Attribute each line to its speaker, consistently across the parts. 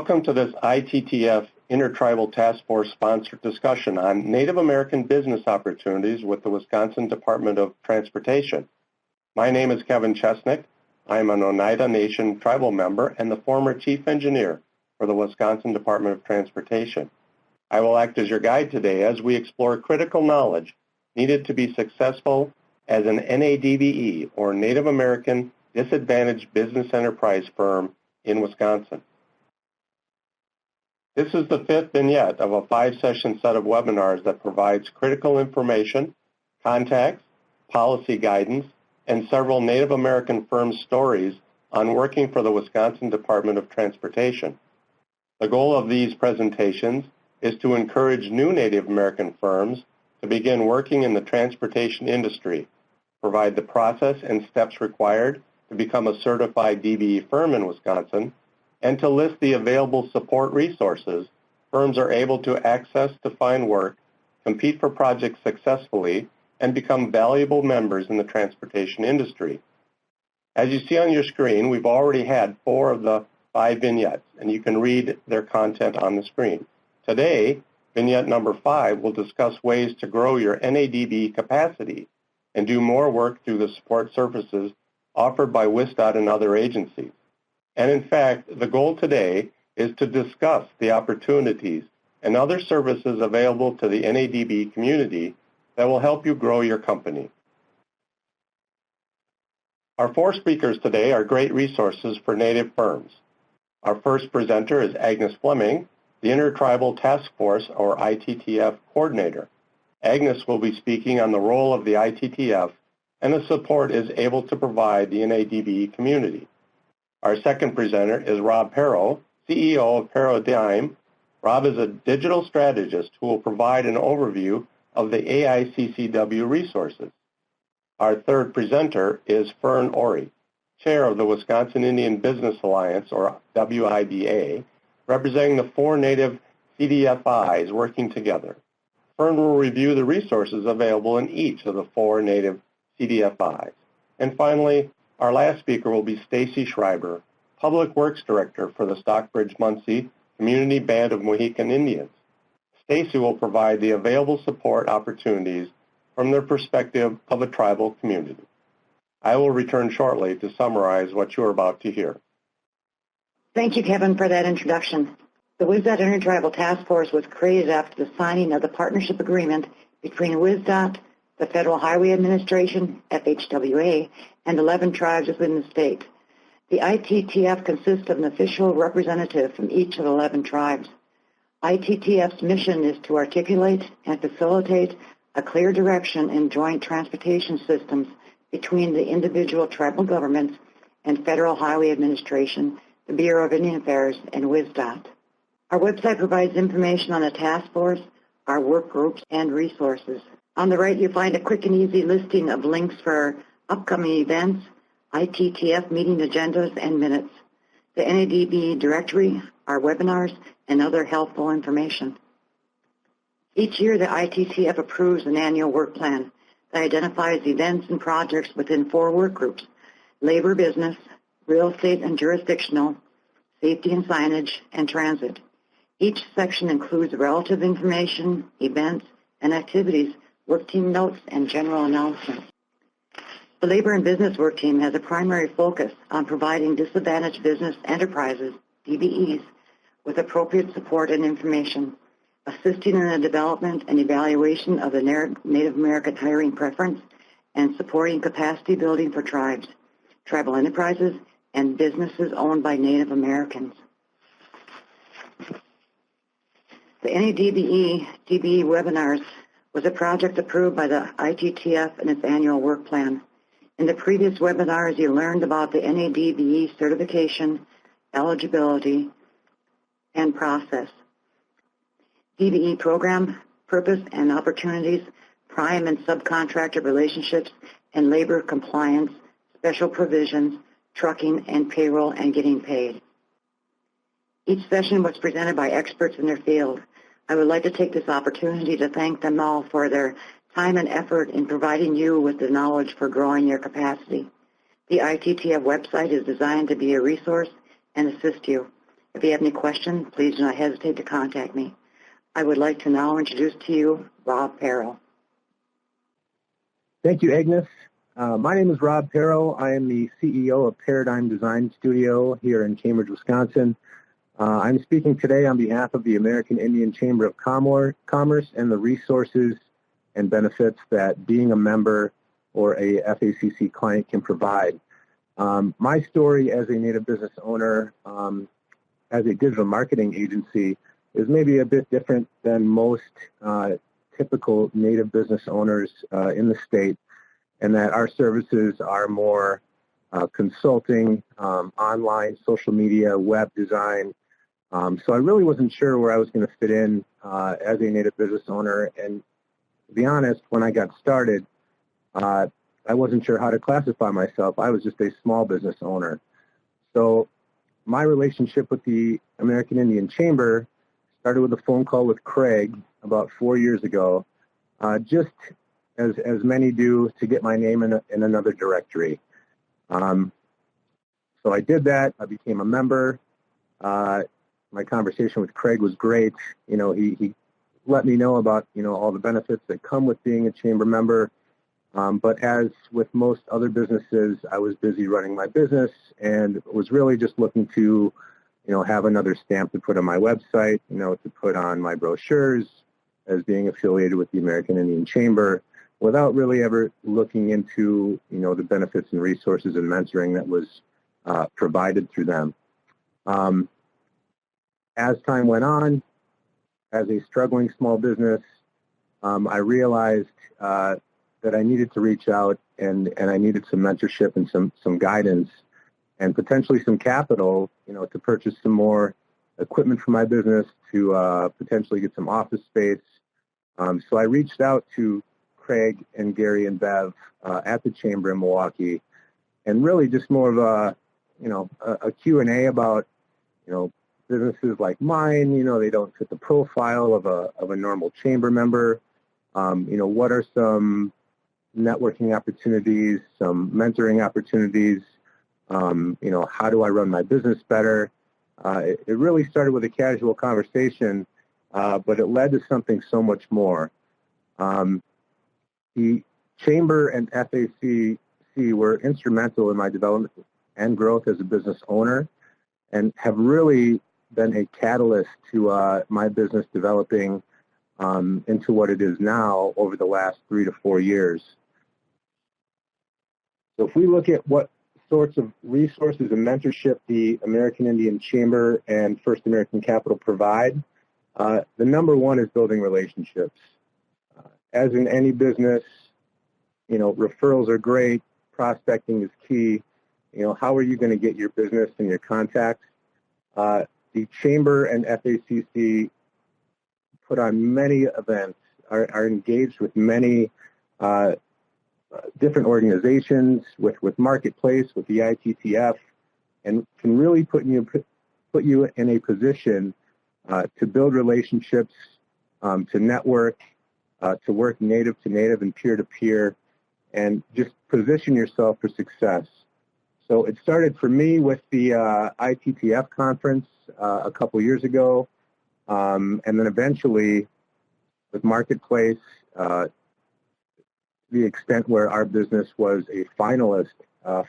Speaker 1: Welcome to this ITTF Intertribal Task Force sponsored discussion on Native American business opportunities with the Wisconsin Department of Transportation. My name is Kevin Chesnick. I am an Oneida Nation tribal member and the former chief engineer for the Wisconsin Department of Transportation. I will act as your guide today as we explore critical knowledge needed to be successful as an NADBE, or Native American Disadvantaged Business Enterprise firm in Wisconsin. This is the fifth vignette of a 5-session set of webinars that provides critical information, contacts, policy guidance, and several Native American firms' stories on working for the Wisconsin Department of Transportation. The goal of these presentations is to encourage new Native American firms to begin working in the transportation industry, provide the process and steps required to become a certified DBE firm in Wisconsin, and to list the available support resources firms are able to access to find work, compete for projects successfully, and become valuable members in the transportation industry. As you see on your screen, we've already had 4 of the 5 vignettes, and you can read their content on the screen. Today, vignette number 5 will discuss ways to grow your NADB capacity and do more work through the support services offered by WSDOT and other agencies. And in fact, the goal today is to discuss the opportunities and other services available to the NADB community that will help you grow your company. Our 4 speakers today are great resources for Native firms. Our first presenter is Agnes Fleming, the Intertribal Task Force, or ITTF coordinator. Agnes will be speaking on the role of the ITTF and the support it is able to provide the NADB community. Our second presenter is Rob Perro, CEO of Paradigm. Rob is a digital strategist who will provide an overview of the AICCW resources. Our third presenter is Fern Ori, chair of the Wisconsin Indian Business Alliance, or WIBA, representing the 4 Native CDFIs working together. Fern will review the resources available in each of the 4 Native CDFIs. And finally, our last speaker will be Stacy Schreiber, Public Works Director for the Stockbridge-Muncie Community Band of Mohican Indians. Stacy will provide the available support opportunities from the perspective of a tribal community. I will return shortly to summarize what you are about to hear.
Speaker 2: Thank you, Kevin, for that introduction. The WSDOT Intertribal Task Force was created after the signing of the partnership agreement between WSDOT, the Federal Highway Administration, FHWA, and 11 tribes within the state. The ITTF consists of an official representative from each of the 11 tribes. ITTF's mission is to articulate and facilitate a clear direction in joint transportation systems between the individual tribal governments and Federal Highway Administration, the Bureau of Indian Affairs, and WSDOT. Our website provides information on the task force, our work groups, and resources. On the right, you'll find a quick and easy listing of links for upcoming events, ITTF meeting agendas and minutes, the NADB directory, our webinars, and other helpful information. Each year, the ITTF approves an annual work plan that identifies events and projects within 4 work groups: labor, business, real estate and jurisdictional, safety and signage, and transit. Each section includes relative information, events, and activities, work team notes, and general announcements. The Labor and Business Work Team has a primary focus on providing disadvantaged business enterprises, DBEs, with appropriate support and information, assisting in the development and evaluation of the Native American hiring preference, and supporting capacity building for tribes, tribal enterprises, and businesses owned by Native Americans. The NADBE DBE webinars was a project approved by the ITTF in its annual work plan. In the previous webinars, you learned about the NADBE certification, eligibility, and process, DBE program, purpose and opportunities, prime and subcontractor relationships, and labor compliance, special provisions, trucking, and payroll and getting paid. Each session was presented by experts in their field. I would like to take this opportunity to thank them all for their time and effort in providing you with the knowledge for growing your capacity. The ITTF website is designed to be a resource and assist you. If you have any questions, please do not hesitate to contact me. I would like to now introduce to you Rob Perro.
Speaker 3: Thank you, Agnes. My name is Rob Perro. I am the CEO of Paradigm Design Studio here in Cambridge, Wisconsin. I'm speaking today on behalf of the American Indian Chamber of Commerce and the resources and benefits that being a member or a FACC client can provide. My story as a Native business owner, as a digital marketing agency, is maybe a bit different than most typical Native business owners in the state, and that our services are more consulting, online, social media, web design. So I really wasn't sure where I was going to fit in as a Native business owner, and to be honest, when I got started, I wasn't sure how to classify myself. I was just a small business owner. So my relationship with the American Indian Chamber started with a phone call with Craig about 4 years ago, just as many do, to get my name in another directory. So I did that. I became a member. My conversation with Craig was great. He let me know about, all the benefits that come with being a chamber member. But as with most other businesses, I was busy running my business and was really just looking to, have another stamp to put on my website, to put on my brochures as being affiliated with the American Indian Chamber, without really ever looking into, the benefits and resources and mentoring that was provided through them. As time went on, as a struggling small business, I realized that I needed to reach out and I needed some mentorship and some guidance and potentially some capital, to purchase some more equipment for my business, to potentially get some office space. So I reached out to Craig and Gary and Bev at the Chamber in Milwaukee, and really just more of a Q&A about, businesses like mine, they don't fit the profile of a normal chamber member. What are some networking opportunities, some mentoring opportunities? How do I run my business better? It really started with a casual conversation, but it led to something so much more. The Chamber and FACC were instrumental in my development and growth as a business owner, and have really been a catalyst to my business developing into what it is now over the last 3 to 4 years. So if we look at what sorts of resources and mentorship the American Indian Chamber and First American Capital provide, the number one is building relationships. As in any business, referrals are great, prospecting is key. How are you going to get your business and your contacts? The Chamber and FACC put on many events, are engaged with many different organizations, with Marketplace, with the ITTF, and can really put you in a position to build relationships, to network, to work native to native and peer to peer, and just position yourself for success. So it started for me with the ITTF conference a couple years ago, and then eventually with Marketplace, to the extent where our business was a finalist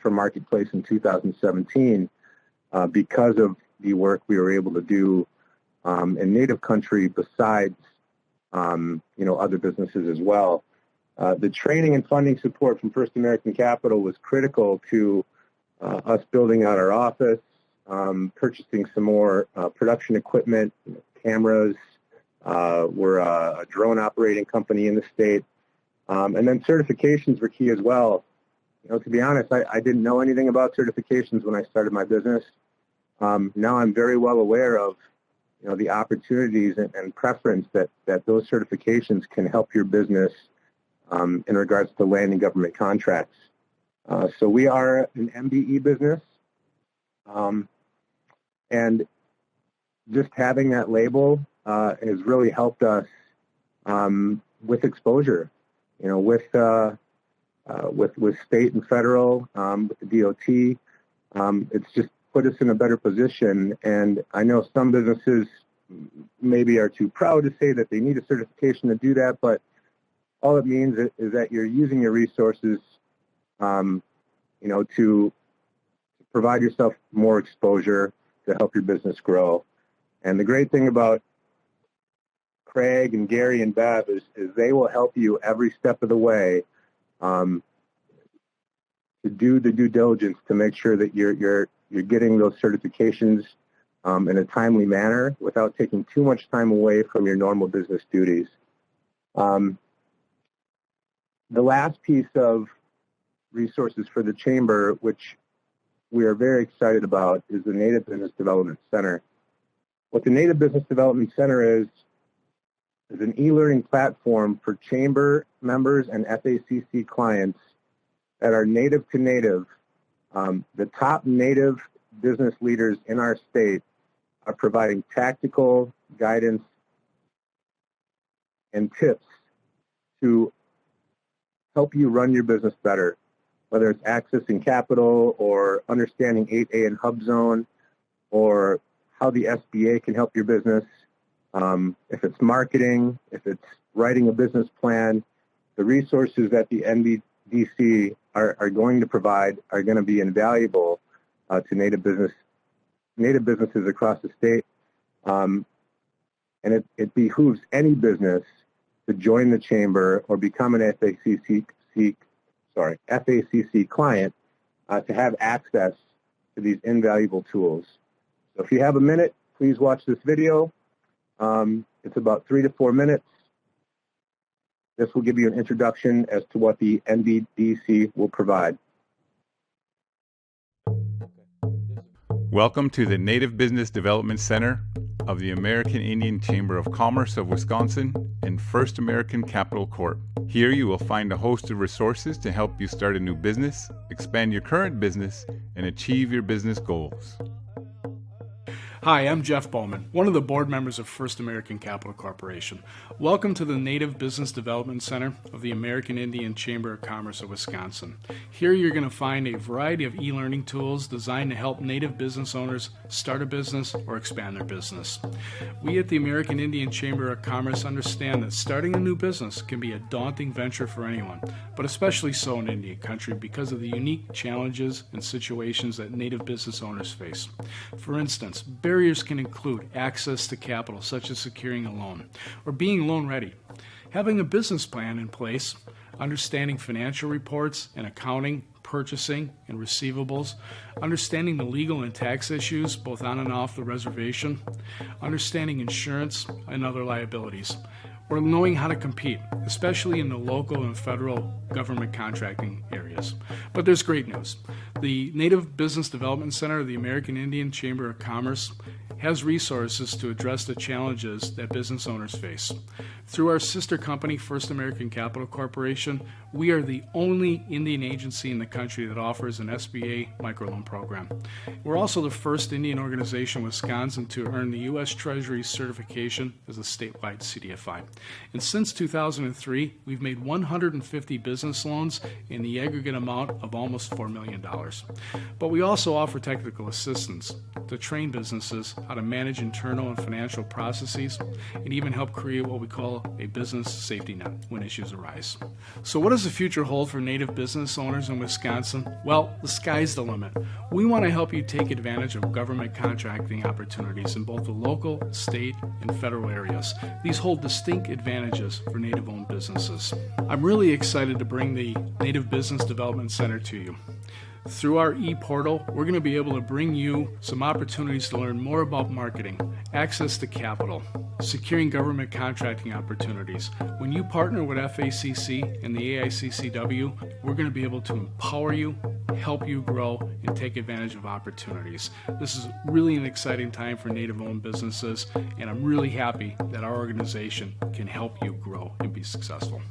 Speaker 3: for Marketplace in 2017 because of the work we were able to do in Native country besides, other businesses as well. The training and funding support from First American Capital was critical to us building out our office, purchasing some more production equipment, cameras. We're a drone operating company in the state. And then certifications were key as well. To be honest, I didn't know anything about certifications when I started my business. Now I'm very well aware of, the opportunities and preference that those certifications can help your business in regards to landing government contracts. So we are an MBE business, and just having that label has really helped us with exposure. With state and federal, with the DOT, it's just put us in a better position. And I know some businesses maybe are too proud to say that they need a certification to do that, but all it means is that you're using your resources, to provide yourself more exposure to help your business grow. And the great thing about Craig and Gary and Bev is they will help you every step of the way to do the due diligence to make sure that you're getting those certifications in a timely manner without taking too much time away from your normal business duties. The last piece of resources for the Chamber, which we are very excited about, is the Native Business Development Center. What the Native Business Development Center is an e-learning platform for Chamber members and FACC clients that are native to native. The top Native business leaders in our state are providing tactical guidance and tips to help you run your business better, whether it's accessing capital or understanding 8A and Hub Zone, or how the SBA can help your business. If it's marketing, if it's writing a business plan, the resources that the NBDC are going to provide are going to be invaluable to Native businesses across the state. And it behooves any business to join the Chamber or become an FACC client to have access to these invaluable tools. So if you have a minute, please watch this video. It's about 3 to 4 minutes. This will give you an introduction as to what the NBDC will provide.
Speaker 4: Welcome to the Native Business Development Center of the American Indian Chamber of Commerce of Wisconsin and First American Capital Corp. Here you will find a host of resources to help you start a new business, expand your current business, and achieve your business goals.
Speaker 5: Hi, I'm Jeff Bowman, one of the board members of First American Capital Corporation. Welcome to the Native Business Development Center of the American Indian Chamber of Commerce of Wisconsin. Here you're going to find a variety of e-learning tools designed to help Native business owners start a business or expand their business. We at the American Indian Chamber of Commerce understand that starting a new business can be a daunting venture for anyone, but especially so in Indian country because of the unique challenges and situations that Native business owners face. For instance, barriers can include access to capital, such as securing a loan, or being loan ready, having a business plan in place, understanding financial reports and accounting, purchasing and receivables, understanding the legal and tax issues both on and off the reservation, understanding insurance and other liabilities, or knowing how to compete, especially in the local and federal government contracting areas. But there's great news. The Native Business Development Center of the American Indian Chamber of Commerce has resources to address the challenges that business owners face. Through our sister company, First American Capital Corporation, we are the only Indian agency in the country that offers an SBA microloan program. We're also the first Indian organization in Wisconsin to earn the U.S. Treasury certification as a statewide CDFI. And since 2003, we've made 150 business loans in the aggregate amount of almost $4 million. But we also offer technical assistance to train businesses how to manage internal and financial processes, and even help create what we call a business safety net when issues arise. So what does the future hold for Native business owners in Wisconsin? Well, the sky's the limit. We want to help you take advantage of government contracting opportunities in both the local, state, and federal areas. These hold distinct advantages for Native-owned businesses. I'm really excited to bring the Native Business Development Center to you. Through our e-portal, we're going to be able to bring you some opportunities to learn more about marketing, access to capital, securing government contracting opportunities. When you partner with FACC and the AICCW, we're going to be able to empower you, help you grow, and take advantage of opportunities. This is really an exciting time for Native-owned businesses, and I'm really happy that our organization can help you grow and be successful.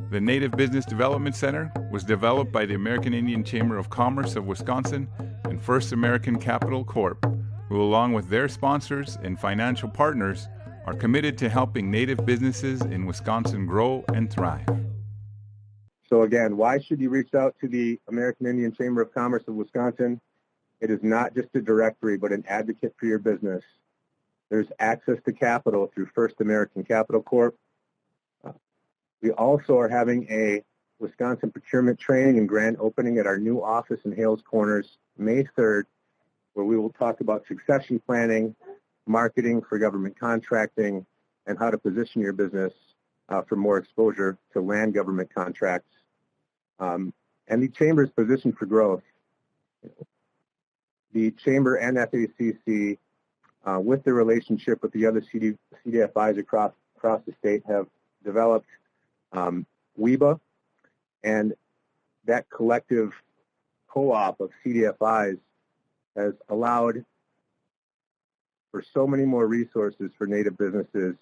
Speaker 4: The Native Business Development Center was developed by the American Indian Chamber of Commerce of Wisconsin and First American Capital Corp., who, along with their sponsors and financial partners, are committed to helping Native businesses in Wisconsin grow and thrive.
Speaker 3: So again, why should you reach out to the American Indian Chamber of Commerce of Wisconsin? It is not just a directory, but an advocate for your business. There's access to capital through First American Capital Corp. We also are having a Wisconsin procurement training and grand opening at our new office in Hales Corners, May 3rd, where we will talk about succession planning, marketing for government contracting, and how to position your business for more exposure to land government contracts. And the Chamber's position for growth. The Chamber and FACC, with the relationship with the other CDFIs across the state, have developed WEBA, and that collective co-op of CDFIs has allowed for so many more resources for Native businesses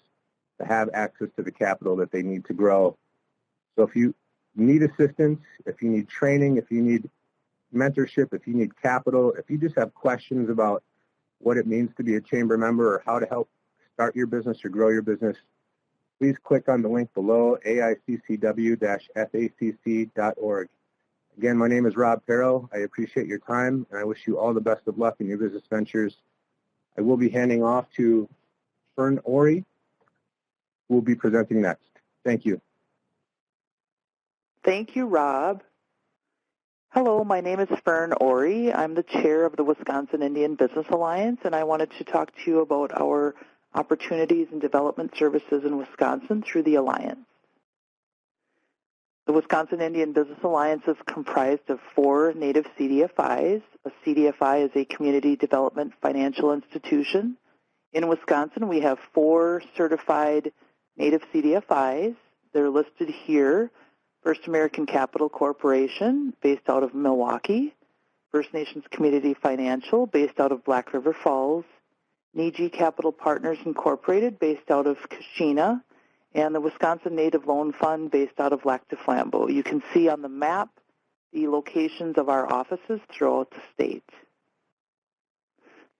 Speaker 3: to have access to the capital that they need to grow. So if you need assistance, if you need training, if you need mentorship, if you need capital, if you just have questions about what it means to be a chamber member or how to help start your business or grow your business, please click on the link below, aiccw-facc.org. Again, my name is Rob Perro. I appreciate your time, and I wish you all the best of luck in your business ventures. I will be handing off to Fern Ori, who will be presenting next. Thank you.
Speaker 6: Thank you, Rob. Hello, my name is Fern Ori. I'm the chair of the Wisconsin Indian Business Alliance, and I wanted to talk to you about our opportunities and development services in Wisconsin through the Alliance. The Wisconsin Indian Business Alliance is comprised of 4 Native CDFIs. A CDFI is a community development financial institution. In Wisconsin, we have 4 certified Native CDFIs. They're listed here. First American Capital Corporation, based out of Milwaukee. First Nations Community Financial, based out of Black River Falls. Niji Capital Partners Incorporated, based out of Kashina. And the Wisconsin Native Loan Fund, based out of Lac du Flambeau. You can see on the map the locations of our offices throughout the state.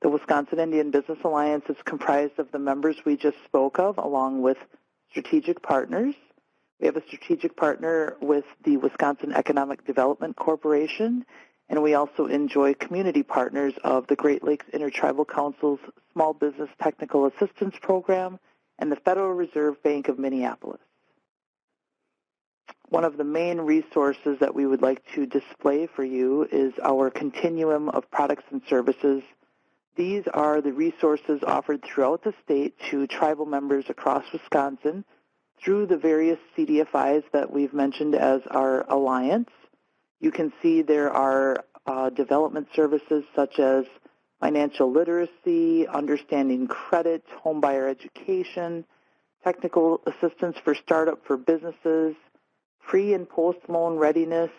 Speaker 6: The Wisconsin Indian Business Alliance is comprised of the members we just spoke of, along with strategic partners. We have a strategic partner with the Wisconsin Economic Development Corporation, and we also enjoy community partners of the Great Lakes Intertribal Council's Small Business Technical Assistance Program and the Federal Reserve Bank of Minneapolis. One of the main resources that we would like to display for you is our continuum of products and services. These are the resources offered throughout the state to tribal members across Wisconsin through the various CDFIs that we've mentioned as our alliance. You can see there are development services such as financial literacy, understanding credit, homebuyer education, technical assistance for startup for businesses, pre- and post-loan readiness.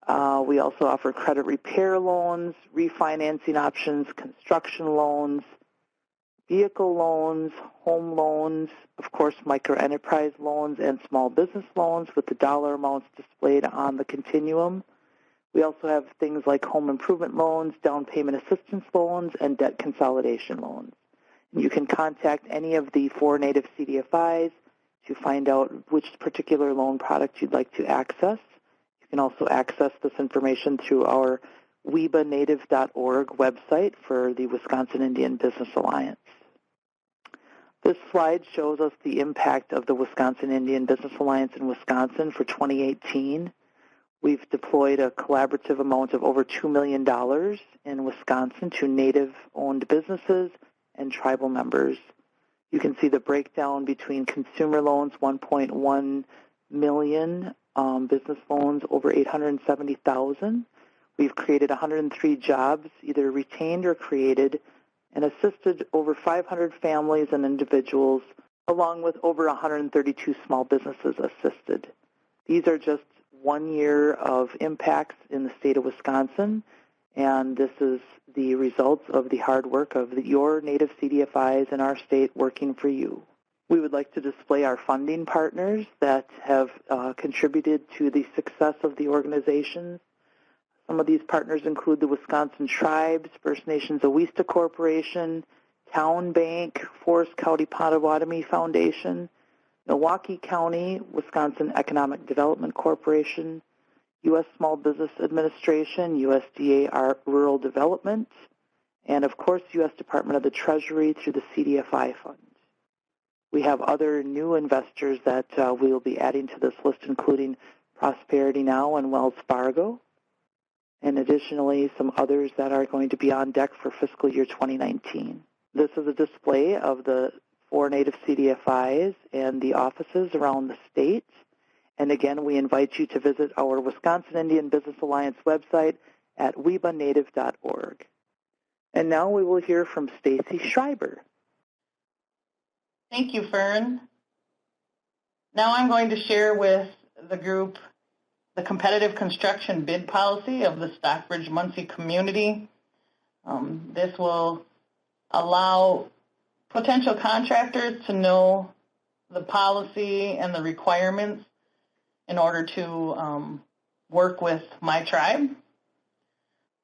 Speaker 6: We also offer credit repair loans, refinancing options, construction loans, vehicle loans, home loans, of course, microenterprise loans and small business loans with the dollar amounts displayed on the continuum. We also have things like home improvement loans, down payment assistance loans, and debt consolidation loans. And you can contact any of the 4 Native CDFIs to find out which particular loan product you'd like to access. You can also access this information through our webanative.org website for the Wisconsin Indian Business Alliance. This slide shows us the impact of the Wisconsin Indian Business Alliance in Wisconsin for 2018. We've deployed a collaborative amount of over $2 million in Wisconsin to Native-owned businesses and tribal members. You can see the breakdown between consumer loans, 1.1 million, business loans, over 870,000. We've created 103 jobs, either retained or created, and assisted over 500 families and individuals, along with over 132 small businesses assisted. These are just 1 year of impacts in the state of Wisconsin, and this is the results of the hard work of your Native CDFIs in our state working for you. We would like to display our funding partners that have contributed to the success of the organization. Some of these partners include the Wisconsin Tribes, First Nations Awista Corporation, Town Bank, Forest County Potawatomi Foundation, Milwaukee County, Wisconsin Economic Development Corporation, U.S. Small Business Administration, USDA Rural Development, and of course, U.S. Department of the Treasury through the CDFI Fund. We have other new investors that we will be adding to this list, including Prosperity Now and Wells Fargo, and additionally some others that are going to be on deck for fiscal year 2019. This is a display of the 4 native CDFIs and the offices around the state. And again, we invite you to visit our Wisconsin Indian Business Alliance website at webanative.org. And now we will hear from Stacy Schreiber.
Speaker 7: Thank you, Fern. Now I'm going to share with the group the competitive construction bid policy of the Stockbridge-Muncie community. This will allow potential contractors to know the policy and the requirements in order to work with my tribe.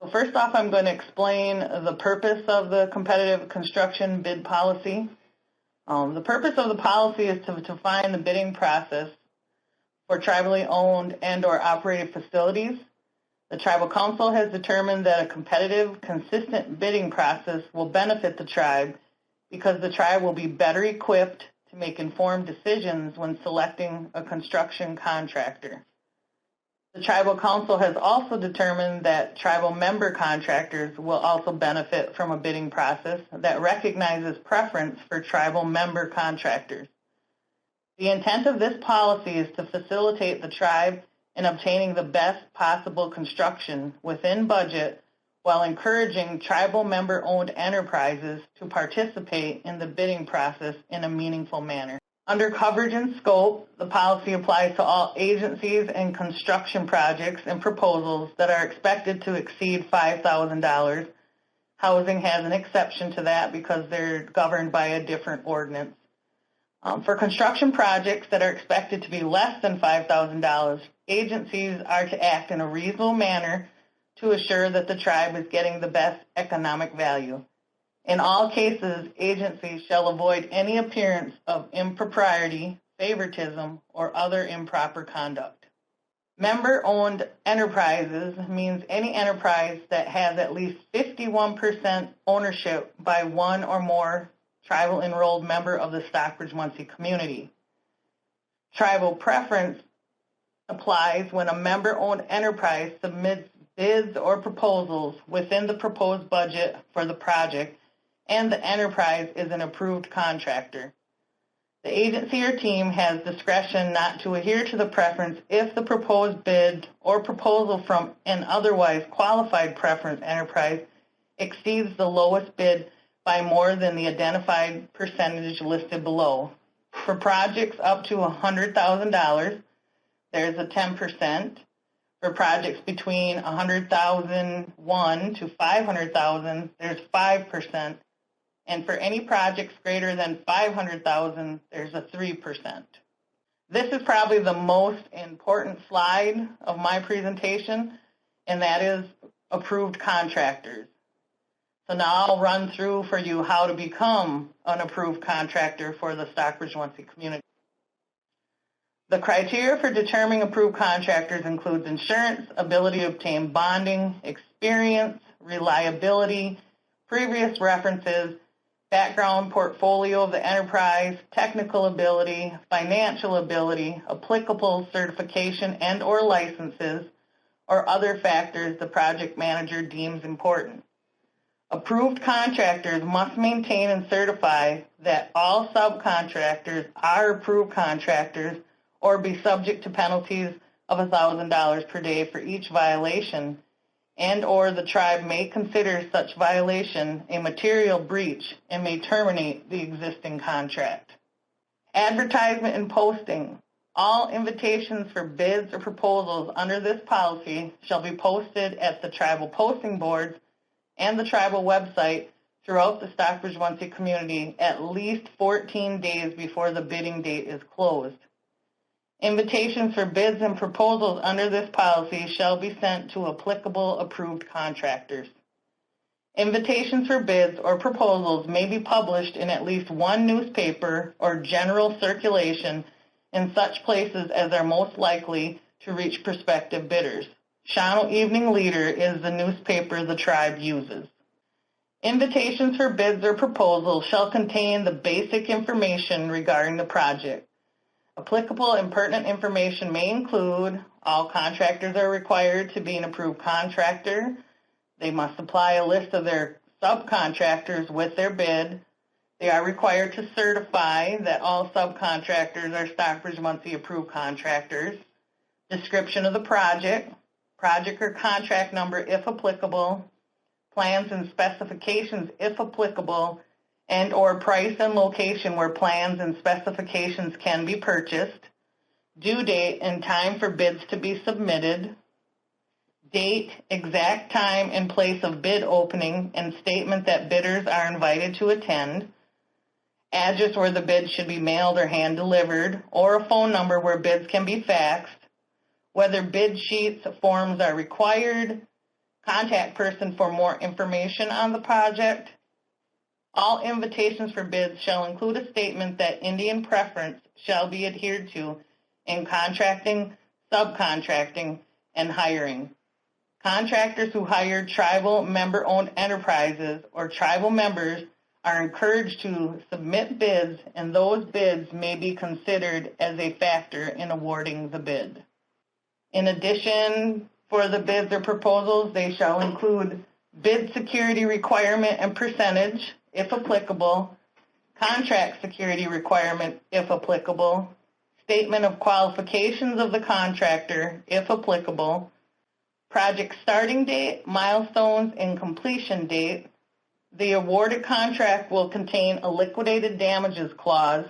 Speaker 7: So first off, I'm going to explain the purpose of the competitive construction bid policy. The purpose of the policy is to define the bidding process for tribally owned and or operated facilities. The Tribal Council has determined that a competitive, consistent bidding process will benefit the tribe because the tribe will be better equipped to make informed decisions when selecting a construction contractor. The Tribal Council has also determined that tribal member contractors will also benefit from a bidding process that recognizes preference for tribal member contractors. The intent of this policy is to facilitate the tribe in obtaining the best possible construction within budget while encouraging tribal member-owned enterprises to participate in the bidding process in a meaningful manner. Under coverage and scope, the policy applies to all agencies and construction projects and proposals that are expected to exceed $5,000. Housing has an exception to that because they're governed by a different ordinance. For construction projects that are expected to be less than $5,000, agencies are to act in a reasonable manner to assure that the tribe is getting the best economic value. In all cases, agencies shall avoid any appearance of impropriety, favoritism, or other improper conduct. Member-owned enterprises means any enterprise that has at least 51% ownership by one or more tribal enrolled member of the Stockbridge-Muncie community. Tribal preference applies when a member-owned enterprise submits bids or proposals within the proposed budget for the project and the enterprise is an approved contractor. The agency or team has discretion not to adhere to the preference if the proposed bid or proposal from an otherwise qualified preference enterprise exceeds the lowest bid by more than the identified percentage listed below. For projects up to $100,000, there's a 10%. For projects between $100,001 to $500,000, there's 5%. And for any projects greater than $500,000, there's a 3%. This is probably the most important slide of my presentation, and that is approved contractors. So now I'll run through for you how to become an approved contractor for the Stockbridge-Muncie community. The criteria for determining approved contractors includes insurance, ability to obtain bonding, experience, reliability, previous references, background portfolio of the enterprise, technical ability, financial ability, applicable certification and or licenses, or other factors the project manager deems important. Approved contractors must maintain and certify that all subcontractors are approved contractors or be subject to penalties of $1,000 per day for each violation, and or the tribe may consider such violation a material breach and may terminate the existing contract. Advertisement and posting. All invitations for bids or proposals under this policy shall be posted at the tribal posting boards and the tribal website throughout the Stockbridge-Muncie community at least 14 days before the bidding date is closed. Invitations for bids and proposals under this policy shall be sent to applicable approved contractors. Invitations for bids or proposals may be published in at least one newspaper or general circulation in such places as are most likely to reach prospective bidders. Shawano Evening Leader is the newspaper the tribe uses. Invitations for bids or proposals shall contain the basic information regarding the project. Applicable and pertinent information may include all contractors are required to be an approved contractor. They must supply a list of their subcontractors with their bid. They are required to certify that all subcontractors are Stockbridge-Muncie approved contractors. Description of the project or contract number if applicable, plans and specifications if applicable, and or price and location where plans and specifications can be purchased, due date and time for bids to be submitted, date, exact time and place of bid opening, and statement that bidders are invited to attend, address where the bid should be mailed or hand-delivered, or a phone number where bids can be faxed, whether bid sheets, forms are required, contact person for more information on the project. All invitations for bids shall include a statement that Indian preference shall be adhered to in contracting, subcontracting, and hiring. Contractors who hire tribal member-owned enterprises or tribal members are encouraged to submit bids, and those bids may be considered as a factor in awarding the bid. In addition, for the bids or proposals, they shall include bid security requirement and percentage, if applicable, contract security requirement, if applicable, statement of qualifications of the contractor, if applicable, project starting date, milestones, and completion date. The awarded contract will contain a liquidated damages clause,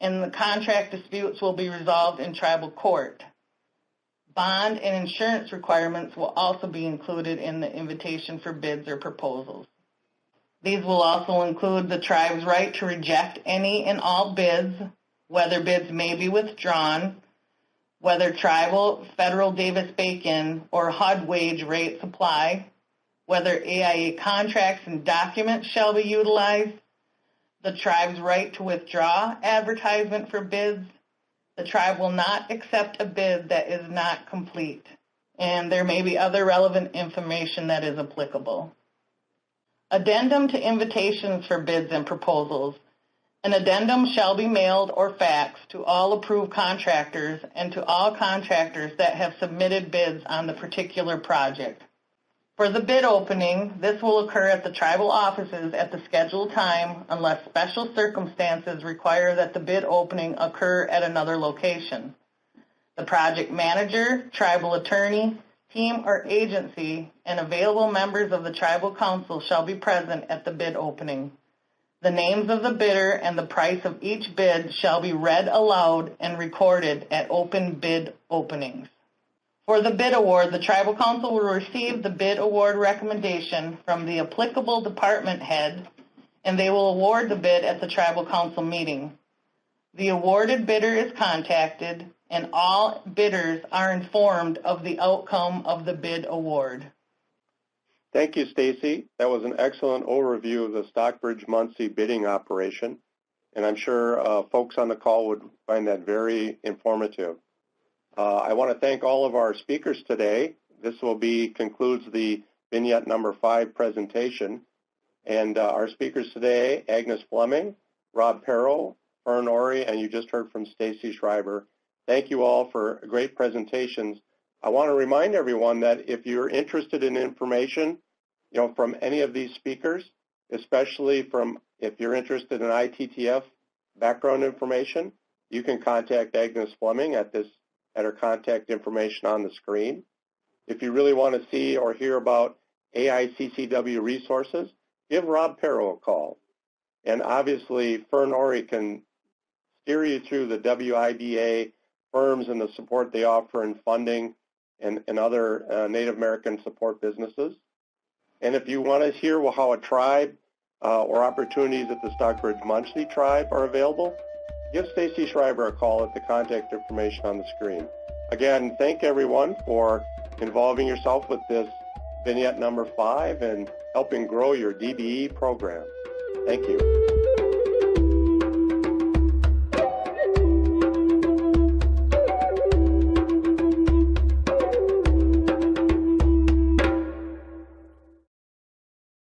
Speaker 7: and the contract disputes will be resolved in tribal court. Bond and insurance requirements will also be included in the invitation for bids or proposals. These will also include the tribe's right to reject any and all bids, whether bids may be withdrawn, whether tribal, federal Davis-Bacon, or HUD wage rates apply, whether AIA contracts and documents shall be utilized, the tribe's right to withdraw advertisement for bids. The tribe will not accept a bid that is not complete, and there may be other relevant information that is applicable. Addendum to invitations for bids and proposals. An addendum shall be mailed or faxed to all approved contractors and to all contractors that have submitted bids on the particular project. For the bid opening, this will occur at the tribal offices at the scheduled time unless special circumstances require that the bid opening occur at another location. The project manager, tribal attorney, team, or agency, and available members of the tribal council shall be present at the bid opening. The names of the bidder and the price of each bid shall be read aloud and recorded at open bid openings. For the bid award, the Tribal Council will receive the bid award recommendation from the applicable department head, and they will award the bid at the Tribal Council meeting. The awarded bidder is contacted, and all bidders are informed of the outcome of the bid award.
Speaker 1: Thank you, Stacy. That was an excellent overview of the Stockbridge-Muncie bidding operation, and I'm sure folks on the call would find that very informative. I want to thank all of our speakers today. This concludes the vignette number 5 presentation. And our speakers today, Agnes Fleming, Rob Perro, Fern Ori, and you just heard from Stacy Schreiber. Thank you all for great presentations. I want to remind everyone that if you're interested in information, from any of these speakers, especially if you're interested in ITTF background information, you can contact Agnes Fleming at her contact information on the screen. If you really want to see or hear about AICCW resources, give Rob Perro a call. And obviously, Fern Ori can steer you through the WIBA firms and the support they offer in funding and other Native American support businesses. And if you want to hear how a tribe or opportunities at the Stockbridge-Muncie tribe are available, give Stacy Schreiber a call at the contact information on the screen. Again, thank everyone for involving yourself with this vignette number 5 and helping grow your DBE program. Thank you.